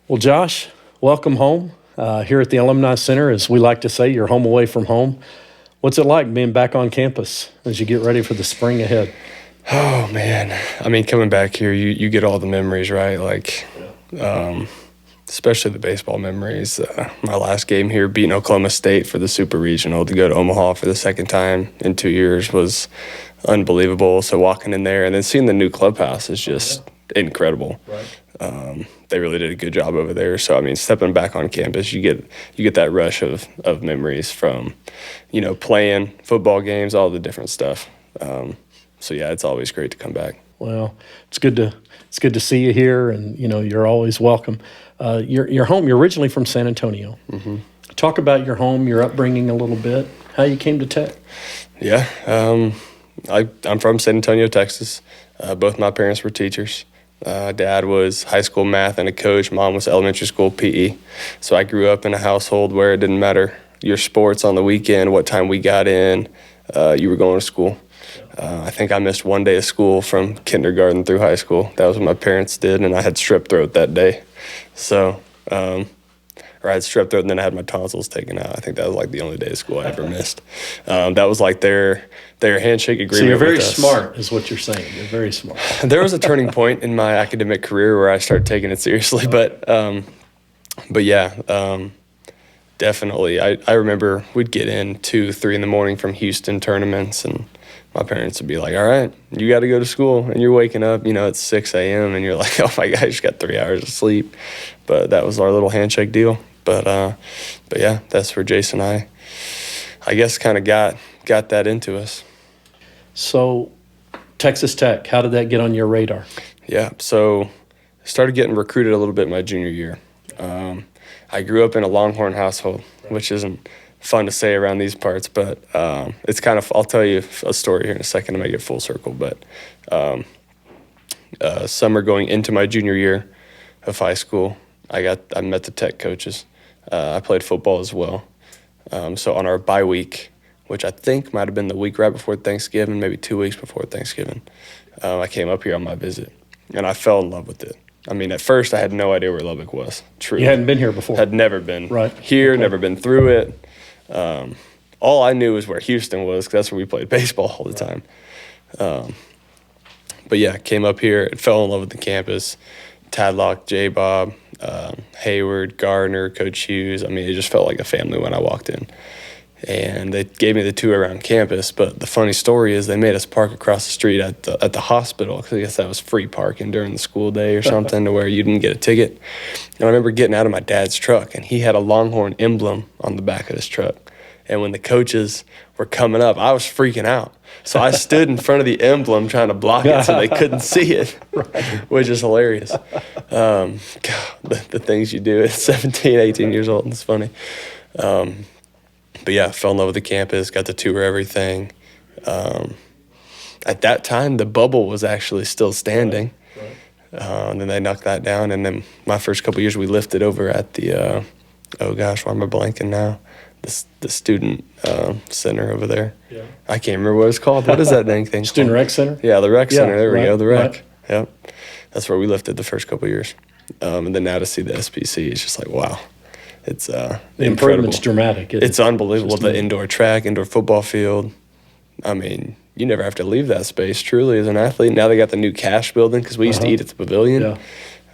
Well, Josh, welcome home. Here at the Alumni Center, as we like to say, you're home away from home. What's it like being back on campus as you get ready for the spring ahead? Oh man, I mean, coming back here, you get all the memories, right? Like, especially the baseball memories. My last game here, beating Oklahoma State for the Super Regional, to go to Omaha for the second time in 2 years was unbelievable. So walking in there and then seeing the new clubhouse is just incredible. Right. They really did a good job over there. So I mean, stepping back on campus, you get that rush of memories from, playing football games, all the different stuff. So yeah, it's always great to come back. Well, it's good to see you here, and you're always welcome. You're home. You're originally from San Antonio. Mm-hmm. Talk about your home, your upbringing a little bit, how you came to Tech. Yeah, I'm from San Antonio, Texas. Both my parents were teachers. Dad was high school math and a coach. Mom was elementary school PE. So I grew up in a household where it didn't matter your sports on the weekend, what time we got in, you were going to school. I think I missed one day of school from kindergarten through high school. That was what my parents did, and I had strep throat that day. So, or I had strep throat, and then I had my tonsils taken out. I think that was like the only day of school I ever missed. That was like their handshake agreement. So you're very with us. smart, is what you're saying. You're very smart. There was a turning point in my academic career where I started taking it seriously, but yeah, definitely. I remember we'd get in 2, 3 in the morning from Houston tournaments, and my parents would be like, all right, you got to go to school. And you're waking up, at 6 a.m. and you're like, oh my God, I just got 3 hours of sleep. But that was our little handshake deal. But yeah, that's where Jason and I guess kind of got that into us. So Texas Tech, how did that get on your radar? Yeah, so I started getting recruited a little bit my junior year. I grew up in a Longhorn household, which isn't fun to say around these parts, but it's kind of, I'll tell you a story here in a second to make it full circle. But summer going into my junior year of high school, I met the Tech coaches. I played football as well. So on our bye week, which I think might have been the week right before Thanksgiving, maybe 2 weeks before Thanksgiving, I came up here on my visit, and I fell in love with it. I mean, at first I had no idea where Lubbock was. True. You hadn't been here before. Had never been Okay. here, never been through it. All I knew was where Houston was, because that's where we played baseball all the time. But yeah, came up here and fell in love with the campus. Tadlock, J-Bob, Hayward, Gardner, Coach Hughes. I mean, it just felt like a family when I walked in. And they gave me the tour around campus. But the funny story is they made us park across the street at the hospital, because I guess that was free parking during the school day or something, to where you didn't get a ticket. And I remember getting out of my dad's truck, and he had a Longhorn emblem on the back of his truck. And when the coaches were coming up, I was freaking out. So I stood in front of the emblem trying to block it so they couldn't see it, which is hilarious. God, the things you do at 17, 18 years old, it's funny. But yeah, fell in love with the campus, got to tour everything. At that time, the bubble was actually still standing. Right. And then they knocked that down. And then my first couple of years, we lifted over at the, oh gosh, why am I blanking now? The student center over there. Yeah. I can't remember what it's called. What is that dang thing? Student Rec Center? Yeah, the Rec Center. There we right, go, the Rec. Right. Yep. That's where we lifted the first couple of years. And then now to see the SPC, it's just like, wow. It's the improvement's dramatic. It's unbelievable. The indoor track, indoor football field. I mean, you never have to leave that space, truly, as an athlete. Now they got the new cash building, because we used to eat at the pavilion. Yeah.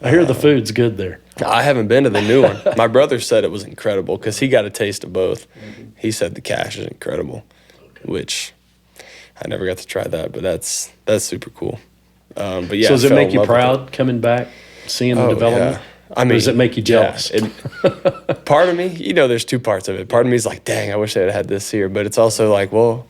I hear the food's good there. I haven't been to the new one. My brother said it was incredible, because he got a taste of both. Mm-hmm. He said the cash is incredible, which I never got to try that, but that's super cool. But yeah. So does it make you proud coming back, seeing the development? Yeah. I mean, or does it make you jealous? Yeah, part of me, there's two parts of it. Part of me is like, dang, I wish I had had this here. But it's also like, well,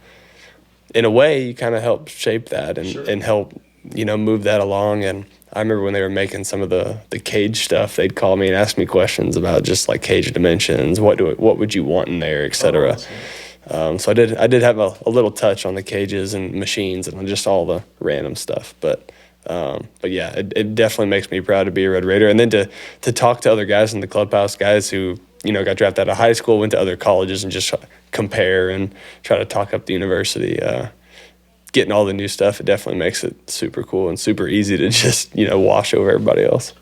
in a way, you kind of help shape that and help, move that along. And I remember when they were making some of the cage stuff, they'd call me and ask me questions about just like cage dimensions, what would you want in there, et cetera. So I did have a little touch on the cages and machines and just all the random stuff. But yeah, it definitely makes me proud to be a Red Raider. And then to talk to other guys in the clubhouse, guys who, got drafted out of high school, went to other colleges, and just compare and try to talk up the university, getting all the new stuff, it definitely makes it super cool and super easy to just, wash over everybody else.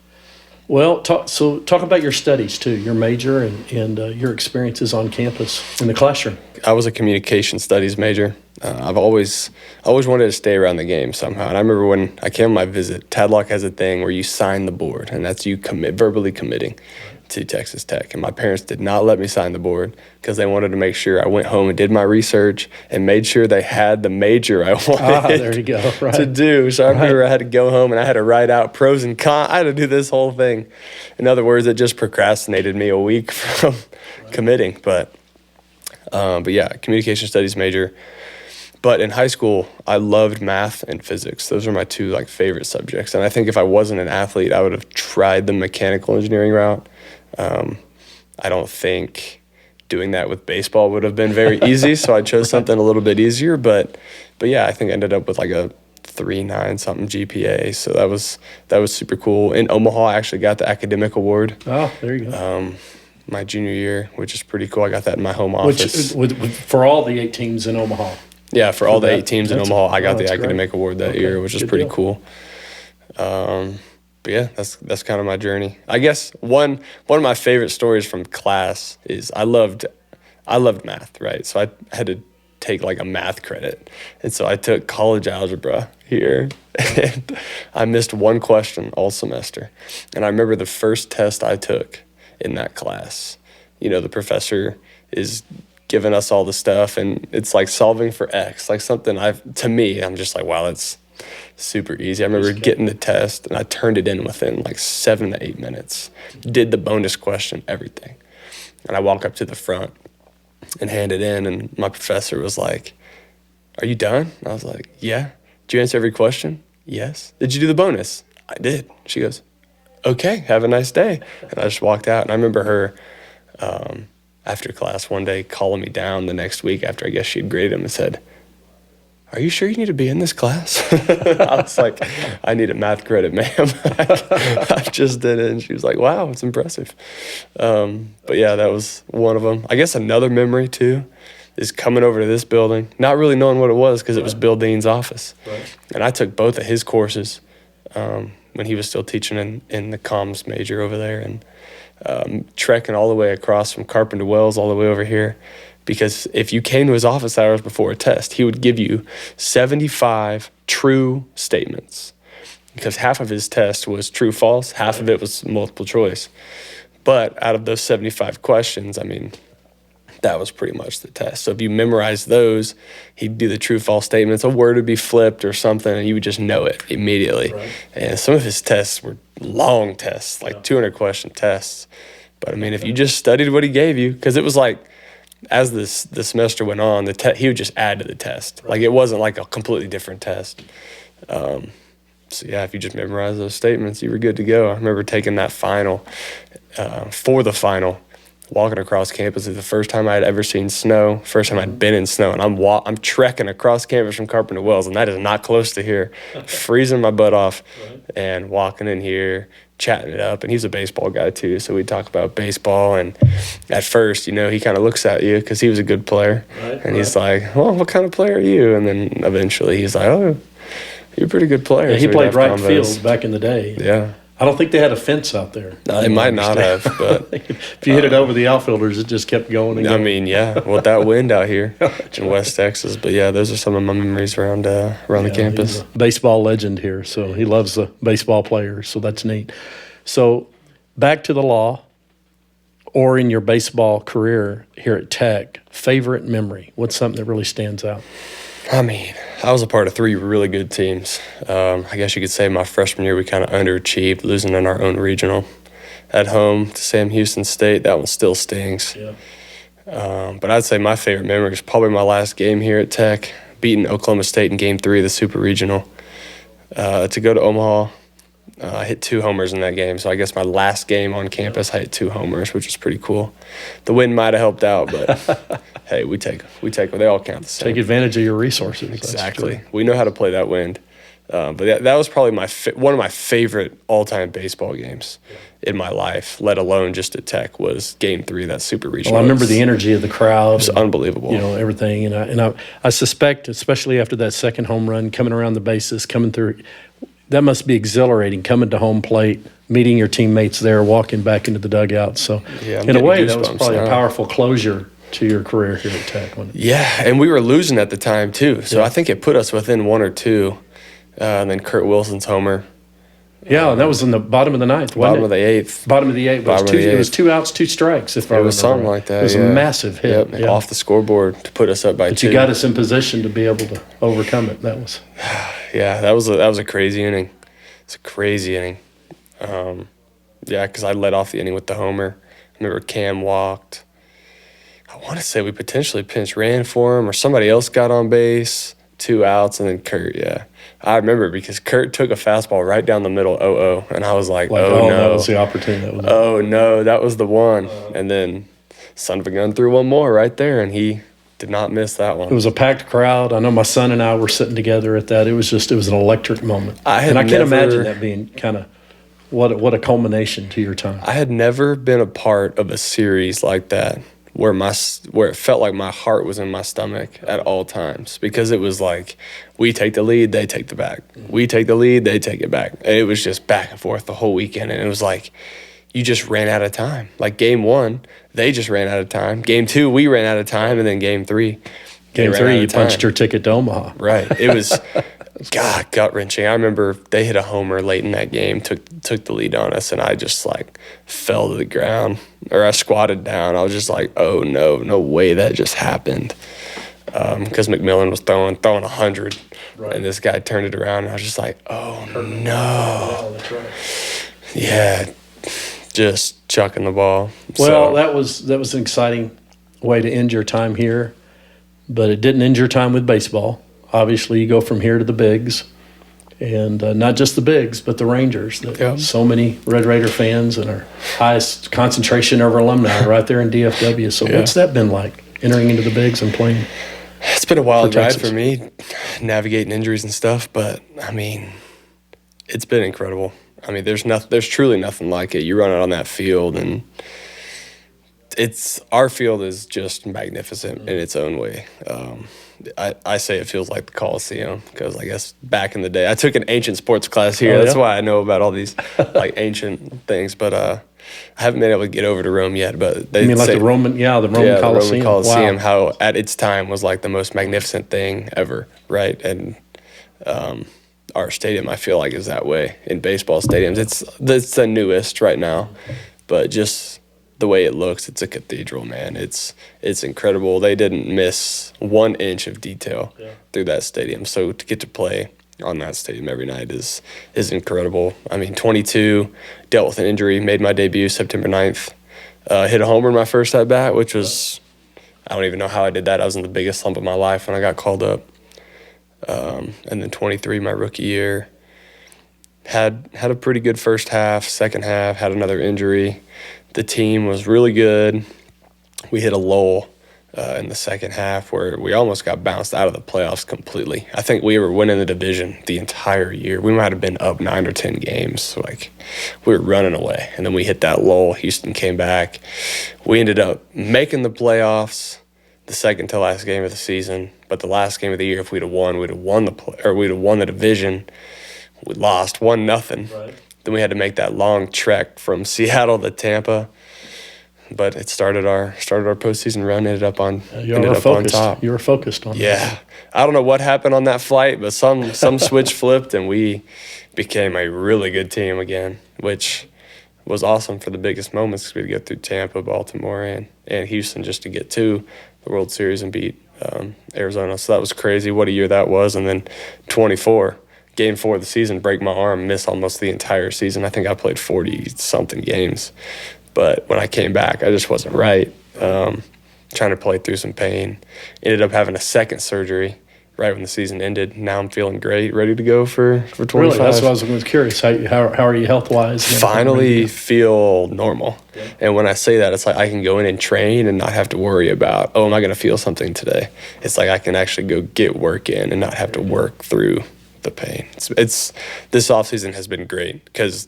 Well, talk about your studies too, your major and your experiences on campus in the classroom. I was a communication studies major. I've always wanted to stay around the game somehow. And I remember when I came on my visit, Tadlock has a thing where you sign the board, and that's you verbally committing to Texas Tech. And my parents did not let me sign the board because they wanted to make sure I went home and did my research and made sure they had the major I wanted There you go. Right. to do. So I remember I had to go home and I had to write out pros and cons. I had to do this whole thing. In other words, it just procrastinated me a week from committing. But yeah, communication studies major. But in high school, I loved math and physics. Those are my two favorite subjects. And I think if I wasn't an athlete, I would have tried the mechanical engineering route. I don't think doing that with baseball would have been very easy, so I chose something a little bit easier. But yeah, I think I ended up with a 3.9 something GPA, so that was super cool. In Omaha, I actually got the academic award. Oh, there you go. My junior year, which is pretty cool. I got that in my home office. For all the 8 teams in Omaha. Yeah, for all the 8 teams in Omaha, I got the academic great. award that year, which is pretty cool. But yeah, that's kind of my journey. I guess one of my favorite stories from class is I loved math, right? So I had to take a math credit. And so I took college algebra here and I missed one question all semester. And I remember the first test I took in that class, the professor is giving us all the stuff and it's solving for X, something I'm just wow, that's super easy. I remember getting the test and I turned it in within 7 to 8 minutes. Did the bonus question, everything. And I walk up to the front and hand it in and my professor was like, "Are you done?" I was like, "Yeah." "Did you answer every question?" "Yes." "Did you do the bonus?" "I did." She goes, "Okay, have a nice day." And I just walked out and I remember her after class one day calling me down the next week after I guess she had graded him and said, "Are you sure you need to be in this class?" I was like, "I need a math credit, ma'am." I just did it. And she was like, "Wow, it's impressive." But yeah, that was one of them. I guess another memory too is coming over to this building, not really knowing what it was because it was Bill Dean's office. Right. And I took both of his courses when he was still teaching in the comms major over there and trekking all the way across from Carpenter Wells all the way over here. Because if you came to his office hours before a test, he would give you 75 true statements. Because half of his test was true, false, half of it was multiple choice. But out of those 75 questions, that was pretty much the test. So if you memorize those, he'd do the true, false statements. A word would be flipped or something, and you would just know it immediately. Right. And some of his tests were long tests, 200-question tests. But, if you just studied what he gave you, because it was as the semester went on, he would just add to the test. Right. It wasn't a completely different test. So yeah, if you just memorize those statements, you were good to go. I remember taking that final, for the final, walking across campus. It was the first time I had ever seen snow, first time I'd been in snow, and I'm trekking across campus from Carpenter Wells, and that is not close to here, freezing my butt off, and walking in here, chatting it up. And he's a baseball guy too, so we'd talk about baseball. And at first, he kind of looks at you because he was a good player, and he's like, "Well, what kind of player are you?" And then eventually he's like, "Oh, you're a pretty good player." Yeah, he so played right field back in the day. Yeah. I don't think they had a fence out there. No, they might not have, but if you hit it over the outfielders, it just kept going and going. Yeah, with that wind out here in West Texas. But yeah, those are some of my memories around the campus. He's a baseball legend here, so he loves the baseball players, so that's neat. So back to the law or in your baseball career here at Tech, favorite memory? What's something that really stands out? I was a part of 3 really good teams. I guess you could say my freshman year we kind of underachieved, losing in our own regional at home to Sam Houston State. That one still stings. Yeah. But I'd say my favorite memory is probably my last game here at Tech, beating Oklahoma State in Game 3 of the Super Regional. To go to Omaha, I hit 2 homers in that game. So I guess my last game on campus, I hit 2 homers, which was pretty cool. The wind might have helped out, but hey, we take they all count the same. Take advantage of your resources. Exactly. We know how to play that wind. But that was probably one of my favorite all-time baseball games in my life, let alone just at Tech, was Game 3 of that Super Regional. Well, I remember the energy of the crowd. It was unbelievable. Everything. And I suspect, especially after that second home run, coming around the bases, coming through, that must be exhilarating, coming to home plate, meeting your teammates there, walking back into the dugout. So Yeah, I'm in a getting way, that was goosebumps probably a now. powerful closure to your career here at Tech. Wasn't it? Yeah, and we were losing at the time too, so Yeah. I think it put us within 1 or 2. And then Kurt Wilson's homer, Yeah, and that was in the bottom of the ninth, wasn't bottom it? of the 8th. Bottom of the eighth. Bottom of the It was eighth. 2 outs, 2 strikes, if I It remember was something right. like that. It was yeah. a massive hit. Yep, Yeah. off the scoreboard to put us up by But 2. you got us in position to be able to overcome it. That was Yeah, that was a crazy inning. It's a crazy inning. Yeah, because I led off the inning with the homer. I remember Cam walked. I want to say we potentially pinch ran for him, or somebody else got on base. 2 outs, and then Kurt. Yeah, I remember because Kurt took a fastball right down the middle, 0-0, and I was like, oh no, that was the opportunity. That was it. oh no, that was the one. And then son of a gun threw one more right there, and he did not miss that It one. was a packed crowd. I know my son and I were sitting together at that. It was an electric moment. I had and I can't never- imagine that being kind of what a culmination to your time. I had never been a part of a series like that where it felt like my heart was in my stomach at all times, because it was like we take the lead, they take the back. We take the lead, they take it back. And it was just back and forth the whole weekend, and it was like you just ran out of time. Like game 1, they just ran out of time. Game 2, we ran out of time, and then game 3, Game they ran out 3, of you time. punched your ticket to Omaha. Right. It was gut wrenching. I remember they hit a homer late in that game, took the lead on us, and I just like fell to the ground, or I squatted down. I was just like, oh no way that just happened. Because McMillan was throwing 100, Right. and this guy turned it around, and I was just like, oh no. Oh, that's right. Yeah, just chucking the ball. Well, So, that was an exciting way to end your time here, but it didn't end your time with baseball. Obviously, you go from here to the Bigs, and not just the Bigs, but the Rangers. Yeah. So many Red Raider fans, and our highest concentration of our alumni right there in DFW. So Yeah. what's that been like, entering into the Bigs and playing? it's been a wild For ride Texas. for me, navigating injuries and stuff, but I mean, it's been incredible. I mean, there's truly nothing like it. You run out on that field, and our field is just magnificent in its own way. I say it feels like the Coliseum, because I guess back in the day, I took an ancient sports class here. Oh, That's yeah? why I know about all these like ancient things. But I haven't been able to get over to Rome yet. But they I mean, like say, the Roman the Coliseum. Roman Coliseum, Wow. how at its time was like the most magnificent thing ever, right? And our stadium, I feel like, is that way in baseball stadiums. It's the newest right now, but just the way it looks, it's a cathedral, man. It's incredible. They didn't miss 1 inch of detail through that stadium. So to get to play on that stadium every night is incredible. I mean, 22, dealt with an injury, made my debut September 9th. Hit a homer in my first at bat, which was, I don't even know how I did that. I was in the biggest slump of my life when I got called up. And then 23, my rookie year, had a pretty good first half. Second half, had another injury. The team was really good. We hit a lull in the second half where we almost got bounced out of the playoffs completely. I think we were winning the division the entire year. We might have been up 9 or 10 games. Like, we were running away. And then we hit that lull. Houston came back. We ended up making the playoffs the second to last game of the season. But the last game of the year, if we'd have won, we'd have won the division. We lost 1-0. Right. Then we had to make that long trek from Seattle to Tampa. But it started our postseason run. Ended up on top. You were focused on Yeah, I don't know what happened on that flight, but some switch flipped, and we became a really good team again, which was awesome for the biggest moments, because we'd go through Tampa, Baltimore, and Houston just to get to the World Series and beat Arizona. So that was crazy. What a year that was. And then 24. Game 4 of the season, break my arm, miss almost the entire season. I think I played 40-something games. But when I came back, I just wasn't right. Trying to play through some pain. Ended up having a second surgery right when the season ended. Now I'm feeling great, ready to go for 25. Really, that's what I was curious. How are you health-wise? Finally feel normal. Yeah. And when I say that, it's like I can go in and train and not have to worry about, am I going to feel something today? It's like I can actually go get work in and not have to work through the pain. It's this offseason has been great, because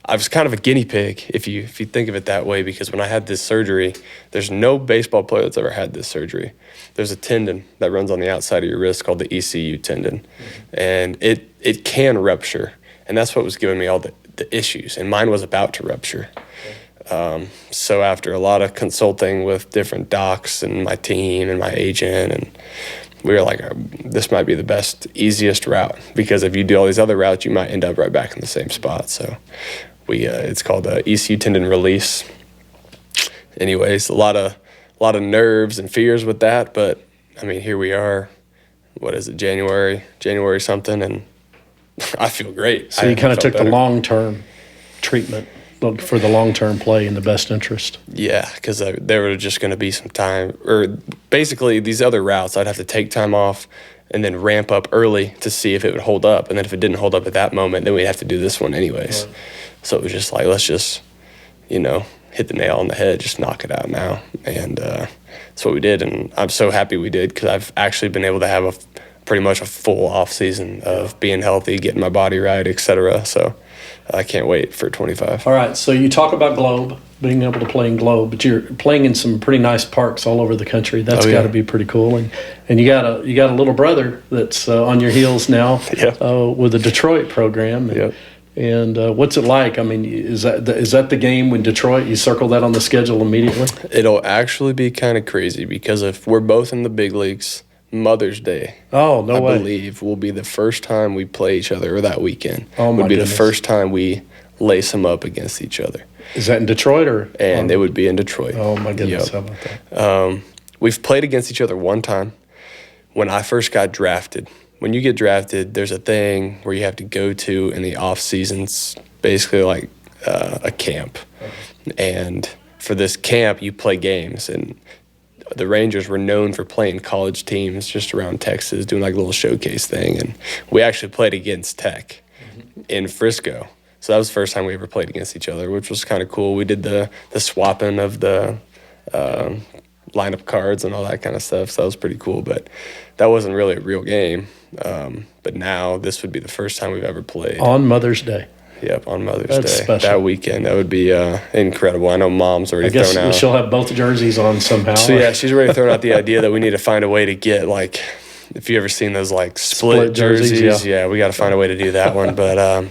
I was kind of a guinea pig, if you think of it that way, because when I had this surgery, there's no baseball player that's ever had this surgery. There's a tendon that runs on the outside of your wrist called the ECU tendon, and it can rupture And that's what was giving me all the issues. And mine was about to rupture. So after a lot of consulting with different docs and my team and my agent, and we were like, this might be the best, easiest route, because if you do all these other routes, you might end up right back in the same spot. So it's called ECU tendon release. Anyways, a lot of nerves and fears with that, but I mean, here we are. What is it, January something, and I feel great. So you kind of took the long-term treatment for the long-term play in the best interest. Yeah, because there were just going to be some time, or basically these other routes, I'd have to take time off and then ramp up early to see if it would hold up. And then if it didn't hold up at that moment, then we'd have to do this one anyways. Right. So it was just like, let's just, hit the nail on the head, just knock it out now. And that's what we did. And I'm so happy we did, because I've actually been able to have pretty much a full off season of being healthy, getting my body right, etc. So I can't wait for 25. All right, so you talk about Globe, being able to play in Globe, but you're playing in some pretty nice parks all over the country. That's got to be pretty cool. And you got a little brother that's on your heels now with the Detroit program. And, and what's it like? I mean, is that the game when Detroit? You circle that on the schedule immediately? It'll actually be kind of crazy, because if we're both in the big leagues, Mother's Day, I believe, will be the first time we play each other, or that weekend. Oh, my would be goodness. The first time we lace them up against each other. Is that in Detroit or? And it would be in Detroit. Oh my goodness! How about that? We've played against each other one time when I first got drafted. When you get drafted, there's a thing where you have to go to in the off seasons, basically like a camp. And for this camp, you play games, and the Rangers were known for playing college teams just around Texas, doing like a little showcase thing. And we actually played against Tech in Frisco. So that was the first time we ever played against each other, which was kind of cool. We did the swapping of the lineup cards and all that kind of stuff. So that was pretty cool, but that wasn't really a real game. But now this would be the first time we've ever played. On Mother's Day. Yep, on Mother's That's Day. Special. That weekend. That would be incredible. I know Mom's already thrown out. She'll have both jerseys on somehow. So, yeah, she's already thrown out the idea that we need to find a way to get, like, if you ever seen those, like, split jerseys. Yeah, we got to find a way to do that one. But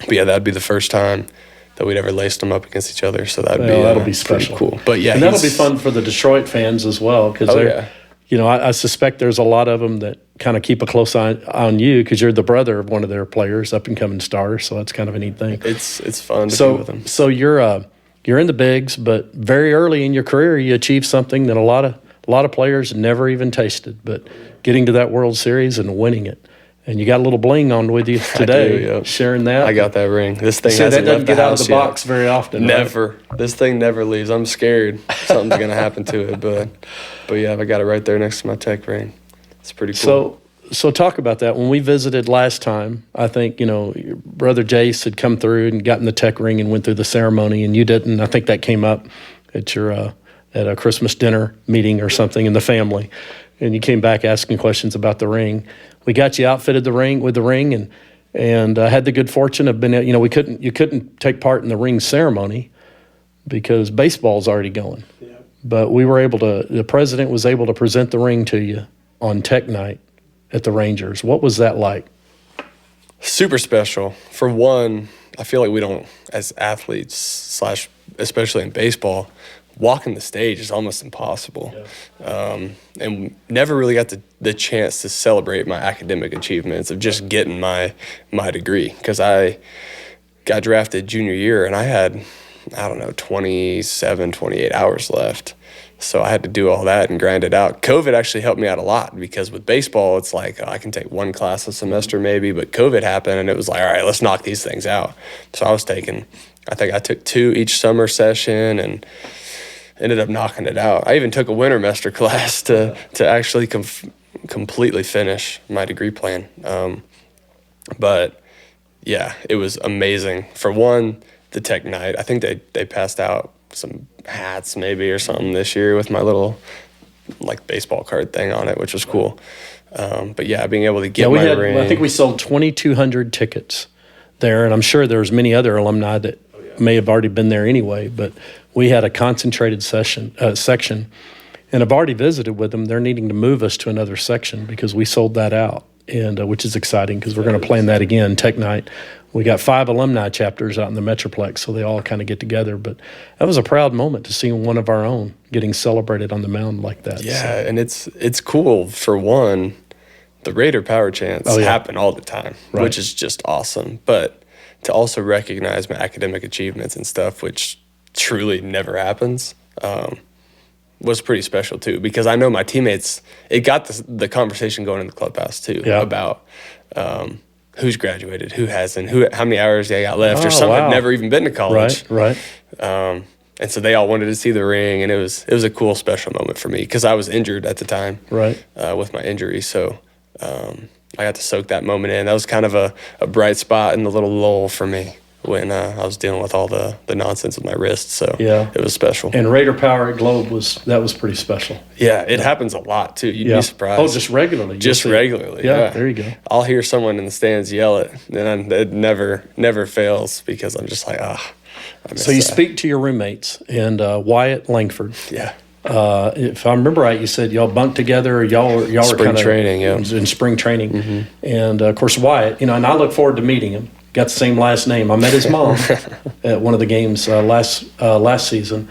yeah, that'd be the first time that we'd ever laced them up against each other. So that'll be special. Cool. But, yeah. And that'll be fun for the Detroit fans as well, because I suspect there's a lot of them that kind of keep a close eye on you, because you're the brother of one of their players, up and coming stars. So that's kind of a neat thing. It's fun to be with them. So you're in the bigs, but very early in your career, you achieved something that a lot of players never even tasted. But getting to that World Series and winning it, and you got a little bling on with you today. I do, sharing that. I got that ring. This thing that hasn't doesn't left get the out of house the box very often. Never. Right? This thing never leaves. I'm scared something's gonna happen to it, but yeah, I got it right there next to my Tech ring. It's pretty cool. So talk about that. When we visited last time, I think, your brother Jace had come through and gotten the Tech ring and went through the ceremony, and you didn't. I think that came up at your at a Christmas dinner meeting or something in the family, and you came back asking questions about the ring. We got you outfitted with the ring, and had the good fortune of being, you couldn't take part in the ring ceremony because baseball's already going. Yeah. But the president was able to present the ring to you on Tech night at the Rangers. What was that like? Super special. For one, I feel like we don't, as athletes / especially in baseball, walking the stage is almost impossible. Yeah. And never really got the chance to celebrate my academic achievements of just getting my degree, because I got drafted junior year and I had, 27, 28 hours left. So I had to do all that and grind it out. COVID actually helped me out a lot, because with baseball, it's like I can take one class a semester maybe, but COVID happened and it was like, all right, let's knock these things out. So I took 2 each summer session and ended up knocking it out. I even took a winter semester class to actually completely finish my degree plan. But yeah, it was amazing. For one, the Tech night, I think they passed out some hats maybe or something this year with my little like baseball card thing on it, which was cool. But yeah, being able to get my ring. I think we sold 2,200 tickets there, and I'm sure there's many other alumni that may have already been there anyway, but we had a concentrated section, and I've already visited with them. They're needing to move us to another section because we sold that out and which is exciting because we're going to plan that again, Tech Night. We got 5 alumni chapters out in the Metroplex, so they all kind of get together. But that was a proud moment to see one of our own getting celebrated on the mound like that. Yeah, so. And it's cool. For one, the Raider Power Chants happen all the time, which is just awesome. But to also recognize my academic achievements and stuff, which truly never happens, was pretty special too. Because I know my teammates, it got the conversation going in the clubhouse too about who's graduated, who hasn't, how many hours they got left, or some have never even been to college. Right. And so they all wanted to see the ring, and it was a cool, special moment for me because I was injured at the time, with my injury. So I got to soak that moment in. That was kind of a bright spot in the little lull for me when I was dealing with all the nonsense with my wrist. So it was special. And Raider Power at Globe was pretty special. Yeah, it happens a lot too. You'd be surprised. Oh, just regularly. Just regularly. Yeah, there you go. I'll hear someone in the stands yell it, and it never fails because I'm just like, So you speak to your roommates and Wyatt Langford. Yeah. If I remember right, you said y'all bunked together. Or y'all were kind of training, in spring training, and of course Wyatt. And I look forward to meeting him. Got the same last name. I met his mom at one of the games last season,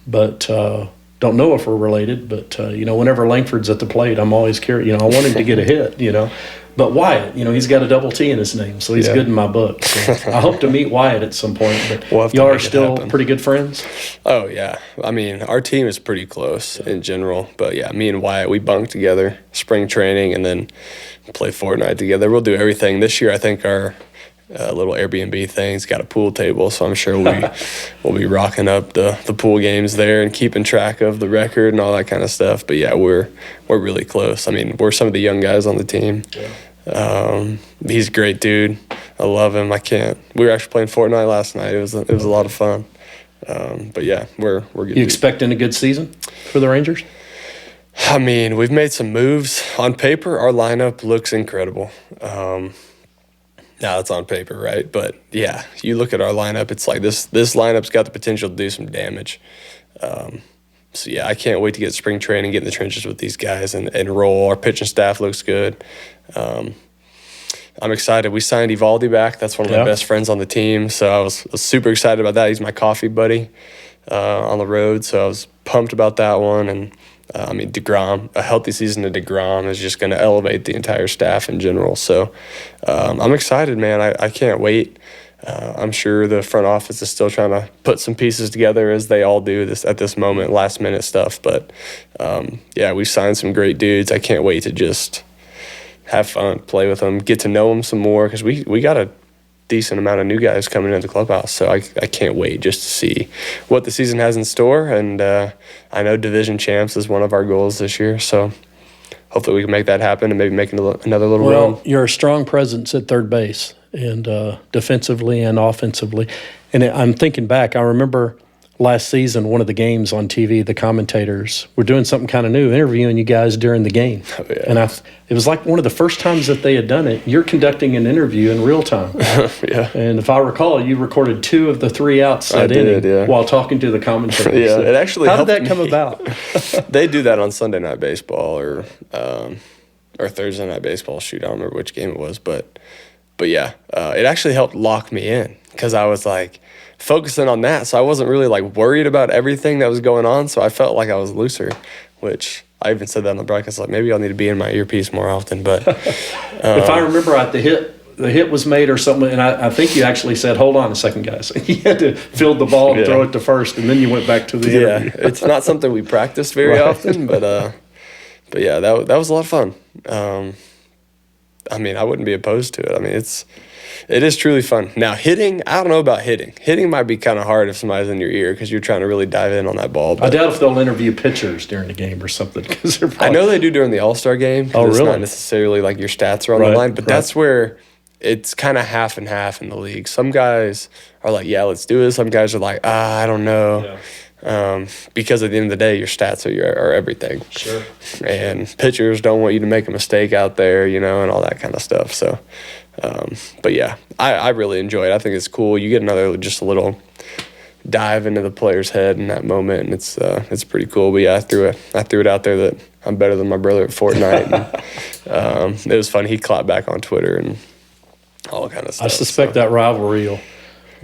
but don't know if we're related. But whenever Langford's at the plate, I'm always curious. I want him to get a hit. But Wyatt, he's got a double T in his name, so he's good in my book. So I hope to meet Wyatt at some point. But y'all are still pretty good friends? Oh, yeah. I mean, our team is pretty close in general. But, yeah, me and Wyatt, we bunk together, spring training, and then play Fortnite together. We'll do everything. This year, I think our little Airbnb thing's got a pool table, so I'm sure we'll be rocking up the pool games there and keeping track of the record and all that kind of stuff. But yeah, we're really close. I mean, we're some of the young guys on the team. He's a great dude. I love him. We were actually playing Fortnite last night. It was a lot of fun. But yeah, we're good. You expecting a good season for the Rangers? I mean, we've made some moves. On paper, our lineup looks incredible. Now it's on paper, right? But yeah, you look at our lineup, it's like this lineup's got the potential to do some damage. So yeah, I can't wait to get spring training, get in the trenches with these guys and roll. Our pitching staff looks good. I'm excited. We signed Evaldi back. That's one of my best friends on the team. So I was super excited about that. He's my coffee buddy on the road. So I was pumped about that one. And DeGrom, a healthy season of DeGrom is just going to elevate the entire staff in general. So I'm excited, man. I can't wait. I'm sure the front office is still trying to put some pieces together as they all do at this moment, last minute stuff. But yeah, we signed some great dudes. I can't wait to just have fun, play with them, get to know them some more because we got a decent amount of new guys coming into the clubhouse. So I can't wait just to see what the season has in store. And I know division champs is one of our goals this year. So hopefully we can make that happen and maybe make another little run. Well, you're a strong presence at third base and defensively and offensively. And I'm thinking back, I remember last season, one of the games on TV, the commentators were doing something kind of new, interviewing you guys during the game. Oh, yeah. And it was like one of the first times that they had done it. You're conducting an interview in real time. Yeah. And if I recall, you recorded 2 of the 3 outs that inning while talking to the commentators. Yeah, So it actually how did helped that come me. about? They do that on Sunday Night Baseball or Thursday Night Baseball. Shoot, I don't remember which game it was, but yeah, it actually helped lock me in because I was like focusing on that, so I wasn't really like worried about everything that was going on. So I felt like I was looser, which I even said that on the broadcast. Like maybe I'll need to be in my earpiece more often. But if I remember right, the hit was made or something, and I think you actually said, "Hold on a second, guys." You had to field the ball and throw it to first, and then you went back to the interview. It's not something we practice very often, but yeah, that was a lot of fun. I mean, I wouldn't be opposed to it. I mean, it is truly fun. Now, hitting, I don't know about hitting. Hitting might be kind of hard if somebody's in your ear because you're trying to really dive in on that ball. I doubt if they'll interview pitchers during the game or something. I know they do during the All-Star game. Oh, really? It's not necessarily like your stats are on the line, but that's where it's kind of half and half in the league. Some guys are like, yeah, let's do it. Some guys are like, I don't know. Yeah. Because at the end of the day, your stats are everything. Sure. And pitchers don't want you to make a mistake out there, and all that kind of stuff. So, but yeah, I really enjoy it. I think it's cool. You get just a little dive into the player's head in that moment, and it's pretty cool. But yeah, I threw it out there that I'm better than my brother at Fortnite. And, it was fun. He clapped back on Twitter and all kind of stuff. I suspect that rivalry will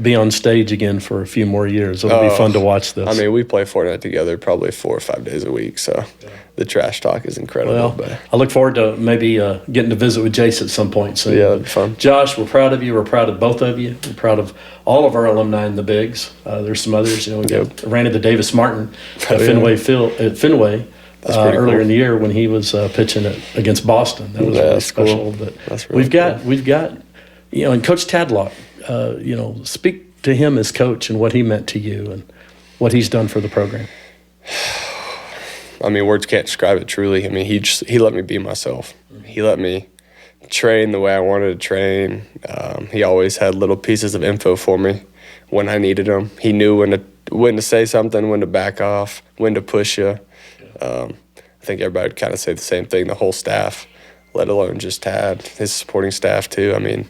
be on stage again for a few more years. It'll be fun to watch this. I mean, we play Fortnite together probably 4 or 5 days a week, so the trash talk is incredible. Well, but I look forward to maybe getting to visit with Jace at some point soon. yeah, that'd be fun. Josh, we're proud of you. We're proud of both of you. We're proud of all of our alumni in the bigs. There's some others. We ran into Davis Martin at Fenway earlier cool. in the year when he was pitching against Boston. That was really special. Cool. But That's really we've got and Coach Tadlock. Speak to him as coach and what he meant to you and what he's done for the program. I mean, words can't describe it truly. I mean, he let me be myself. He let me train the way I wanted to train. He always had little pieces of info for me when I needed them. He knew when to say something, when to back off, when to push you. I think everybody would kind of say the same thing, the whole staff, let alone just Tad, his supporting staff too. I mean,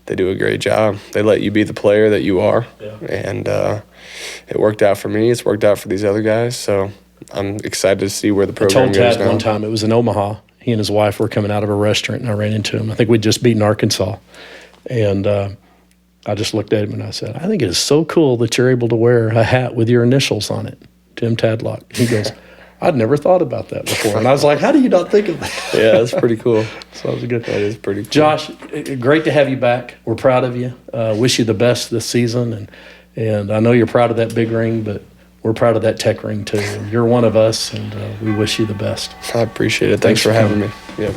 they do a great job. They let you be the player that you are, and it worked out for me. It's worked out for these other guys, so I'm excited to see where the program goes now. I told Tad one time, it was in Omaha. He and his wife were coming out of a restaurant, and I ran into him. I think we'd just beaten Arkansas, and I just looked at him and I said, "I think it is so cool that you're able to wear a hat with your initials on it, Tim Tadlock." He goes, "I'd never thought about that before." And I was like, "How do you not think of that?" Yeah, that's pretty cool. So that was good. That is pretty cool. Josh, great to have you back. We're proud of you. Wish you the best this season. And I know you're proud of that big ring, but we're proud of that tech ring too. You're one of us, and we wish you the best. I appreciate it. Thanks for having me. Yep.